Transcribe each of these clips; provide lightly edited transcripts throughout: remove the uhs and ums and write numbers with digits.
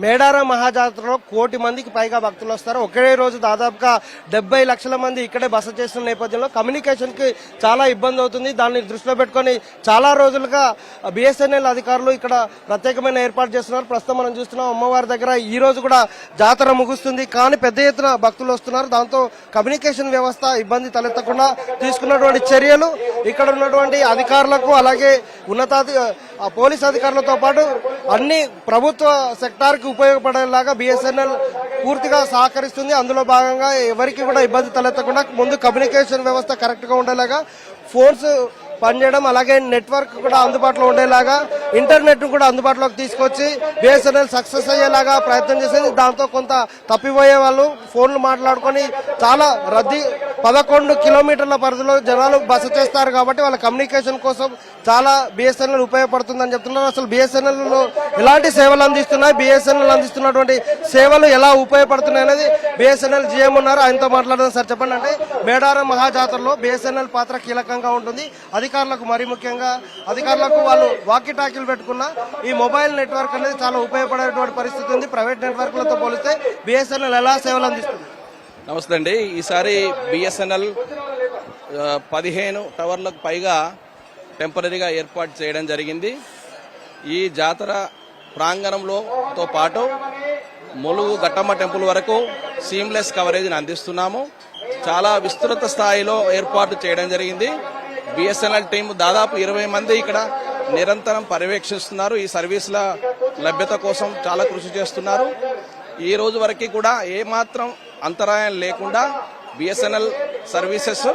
మేడారం మహాజాతరలో 1 కోటి మందికి పైగా భక్తులు వస్తారు. ఒకే రోజు దాదాపుగా 70 లక్షల మంది ఇక్కడే బస చేస్తున్న నేపథ్యంలో కమ్యూనికేషన్ కి చాలా ఇబ్బంది అవుతుంది. దాన్ని దృష్టిలో పెట్టుకొని చాలా రోజులుగా బిఎస్ఎన్ఎల్ అధికారులు ఇక్కడ ప్రత్యేకమైన ఏర్పాటు చేస్తున్నారు. ప్రస్తుతం మనం చూస్తున్నాం అమ్మవారి దగ్గర ఈ రోజు కూడా జాతర ముగుస్తుంది, కానీ పెద్ద ఎత్తున భక్తులు వస్తున్నారు. దాంతో కమ్యూనికేషన్ వ్యవస్థ ఇబ్బంది తలెత్తకుండా తీసుకున్నటువంటి చర్యలు ఇక్కడ ఉన్నటువంటి అధికారులకు అలాగే పోలీస్ అధికారులతో పాటు అన్ని ప్రభుత్వ సెక్టార్ కి ఉపయోగపడేలాగా బిఎస్ఎన్ఎల్ పూర్తిగా సహకరిస్తుంది. అందులో భాగంగా ఎవరికి కూడా ఇబ్బంది తలెత్తకుండా ముందు కమ్యూనికేషన్ వ్యవస్థ కరెక్ట్ గా ఉండేలాగా ఫోన్స్ పనిచేయడం, అలాగే నెట్వర్క్ కూడా అందుబాటులో ఉండేలాగా ఇంటర్నెట్ కూడా అందుబాటులోకి తీసుకొచ్చి బిఎస్ఎన్ఎల్ సక్సెస్ అయ్యేలాగా ప్రయత్నం చేసింది. దాంతో కొంత తప్పిపోయే వాళ్ళు ఫోన్లు మాట్లాడుకొని చాలా 11 కిలోమీటర్ల పరిధిలో జనాలు బస చేస్తారు కాబట్టి వాళ్ళ కమ్యూనికేషన్ కోసం చాలా బిఎస్ఎన్ఎల్ ఉపయోగపడుతుందని చెప్తున్నారు. అసలు బిఎస్ఎన్ఎల్ లో ఎలాంటి సేవలు అందిస్తున్నాయి, బిఎస్ఎన్ఎల్ అందిస్తున్నటువంటి సేవలు ఎలా ఉపయోగపడుతున్నాయి అనేది బిఎస్ఎన్ఎల్ జిఎం ఉన్నారు, ఆయనతో మాట్లాడదాం. సార్ చెప్పండి, అంటే మేడారం మహాజాతరలో బిఎస్ఎన్ఎల్ పాత్ర కీలకంగా ఉంటుంది. అధికారులకు మరీ ముఖ్యంగా అధికారులకు వాళ్ళు వాకీ టాకీలు పెట్టుకున్న ఈ మొబైల్ నెట్వర్క్ అనేది చాలా ఉపయోగపడేటువంటి పరిస్థితి ఉంది. ప్రైవేట్ నెట్వర్క్లతో పోలిస్తే బిఎస్ఎన్ఎల్ ఎలా సేవలు అందిస్తుంది? నమస్తే అండి. ఈసారి బిఎస్ఎన్ఎల్ 15 టవర్లకు పైగా టెంపరీగా ఏర్పాటు చేయడం జరిగింది. ఈ జాతర ప్రాంగణంలోతో పాటు ములుగు గట్టమ్మ టెంపుల్ వరకు సీమ్లెస్ కవరేజ్ని అందిస్తున్నాము. చాలా విస్తృత స్థాయిలో ఏర్పాటు చేయడం జరిగింది. బిఎస్ఎన్ఎల్ టీం దాదాపు 20 మంది ఇక్కడ నిరంతరం పర్యవేక్షిస్తున్నారు. ఈ సర్వీసుల లభ్యత కోసం చాలా కృషి చేస్తున్నారు. ఈ రోజు వరకు కూడా ఏమాత్రం అంతరాయం లేకుండా బిఎస్ఎన్ఎల్ సర్వీసెస్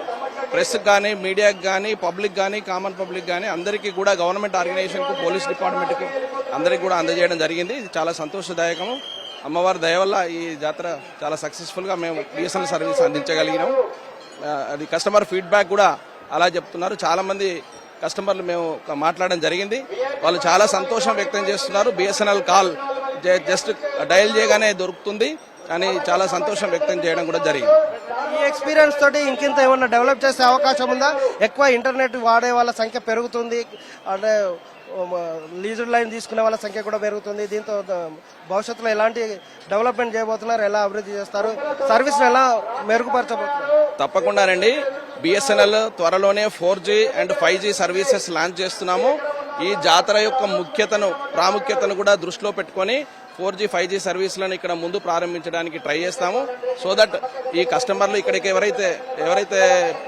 ప్రెస్ కానీ, మీడియాకి కానీ, పబ్లిక్ కానీ, కామన్ పబ్లిక్ కానీ అందరికీ కూడా గవర్నమెంట్ ఆర్గనైజేషన్కు, పోలీస్ డిపార్ట్మెంట్కు అందరికీ కూడా అందజేయడం జరిగింది. ఇది చాలా సంతోషదాయకము. అమ్మవారి దయ వల్ల ఈ జాతర చాలా సక్సెస్ఫుల్గా మేము బిఎస్ఎన్ఎల్ సర్వీస్ అందించగలిగినాం. అది కస్టమర్ ఫీడ్బ్యాక్ కూడా అలా చెప్తున్నారు. చాలా మంది కస్టమర్లు మేము మాట్లాడడం జరిగింది. వాళ్ళు చాలా సంతోషం వ్యక్తం చేస్తున్నారు. బిఎస్ఎన్ఎల్ కాల్ జస్ట్ డయల్ చేయగానే దొరుకుతుంది అని చాలా సంతోషం వ్యక్తం చేయడం కూడా జరిగింది. ఈ ఎక్స్పీరియన్స్ తోటి ఇంకింత ఏమన్నా డెవలప్ చేసే అవకాశం ఉందా? ఎక్కువ ఇంటర్నెట్ వాడే వాళ్ళ సంఖ్య పెరుగుతుంది, అంటే లీజర్ లైన్ తీసుకునే వాళ్ళ సంఖ్య కూడా పెరుగుతుంది. దీంతో భవిష్యత్తులో ఎలాంటి డెవలప్మెంట్ చేయబోతున్నారు, ఎలా అభివృద్ధి చేస్తారు, సర్వీస్ ఎలా మెరుగుపరచబోతున్నారు? తప్పకుండానండి. బిఎస్ఎన్ఎల్ త్వరలోనే 4G and 5G services launch చేస్తున్నాము. ఈ జాతర యొక్క ప్రాముఖ్యతను కూడా దృష్టిలో పెట్టుకొని 4G 5G సర్వీసులను ఇక్కడ ముందు ప్రారంభించడానికి ట్రై చేస్తాము. సో దట్ ఈ కస్టమర్లు ఇక్కడికి ఎవరైతే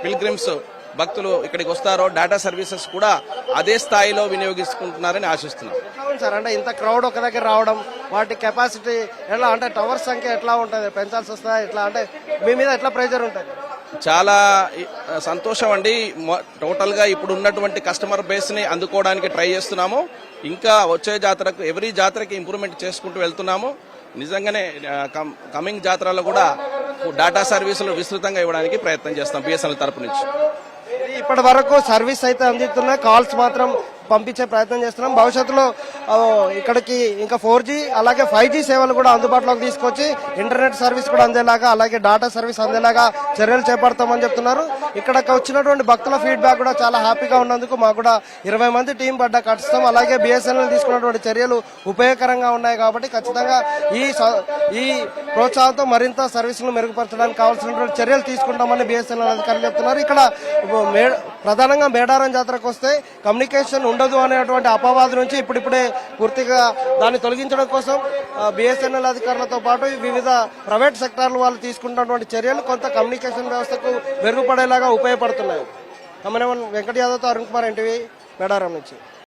పిల్గ్రిమ్స్ భక్తులు ఇక్కడికి వస్తారో డేటా సర్వీసెస్ కూడా అదే స్థాయిలో వినియోగించుకుంటున్నారని ఆశిస్తున్నాం. సార్, అంటే ఇంత క్రౌడ్ ఒక దగ్గర రావడం, వాటి కెపాసిటీ ఎలా, అంటే టవర్ సంఖ్య ఎట్లా ఉంటుంది, పెంచాల్సి వస్తుందా, ఎట్లా, అంటే మీ మీద ఎట్లా ప్రెజర్ ఉంటుంది? చాలా సంతోషం అండి. టోటల్ గా ఇప్పుడు ఉన్నటువంటి కస్టమర్ బేస్ ని అందుకోవడానికి ట్రై చేస్తున్నాము. ఇంకా వచ్చే జాతరకు ఎవ్రీ జాతరకి ఇంప్రూవ్మెంట్ చేసుకుంటూ వెళ్తున్నాము. నిజంగానే కమింగ్ జాతరలో కూడా డేటా సర్వీసులు విస్తృతంగా ఇవ్వడానికి ప్రయత్నం చేస్తాం బిఎస్ఎన్ఎల్ తరపు నుంచి. ఇప్పటి వరకు సర్వీస్ అయితే అందుతున్నాయి, కాల్స్ మాత్రం పంపించే ప్రయత్నం చేస్తున్నాం. భవిష్యత్తులో ఇక్కడికి ఇంకా 4G అలాగే 5G సేవలు కూడా అందుబాటులోకి తీసుకొచ్చి ఇంటర్నెట్ సర్వీస్ కూడా అందేలాగా, అలాగే డేటా సర్వీస్ అందేలాగా చర్యలు చేపడతామని చెప్తున్నారు. ఇక్కడికి వచ్చినటువంటి భక్తుల ఫీడ్బ్యాక్ కూడా చాలా హ్యాపీగా ఉన్నందుకు మాకు కూడా 20 మంది టీం పడ్డ కష్టం, అలాగే బిఎస్ఎన్ఎల్ తీసుకున్నటువంటి చర్యలు ఉపయోగకరంగా ఉన్నాయి కాబట్టి ఖచ్చితంగా ఈ ప్రోత్సాహంతో మరింత సర్వీసులు మెరుగుపరచడానికి కావాల్సినటువంటి చర్యలు తీసుకుంటామని బిఎస్ఎన్ఎల్ అధికారులు చెప్తున్నారు. ఇక్కడ ప్రధానంగా మేడారం జాతరకు వస్తే కమ్యూనికేషన్ ఉండదు అనేటువంటి అపవాదు నుంచి ఇప్పుడిప్పుడే పూర్తిగా దాన్ని తొలగించడం కోసం బిఎస్ఎన్ఎల్ అధికారులతో పాటు వివిధ ప్రైవేట్ సెక్టార్లు వాళ్ళు తీసుకుంటున్నటువంటి చర్యలు కొంత కమ్యూనికేషన్ వ్యవస్థకు మెరుగుపడేలాగా ఉపయోగపడుతున్నాయి. వెంకట యాదవ్తో అరుణ్ కుమార్, ఎన్టీవీ, మేడారం నుంచి.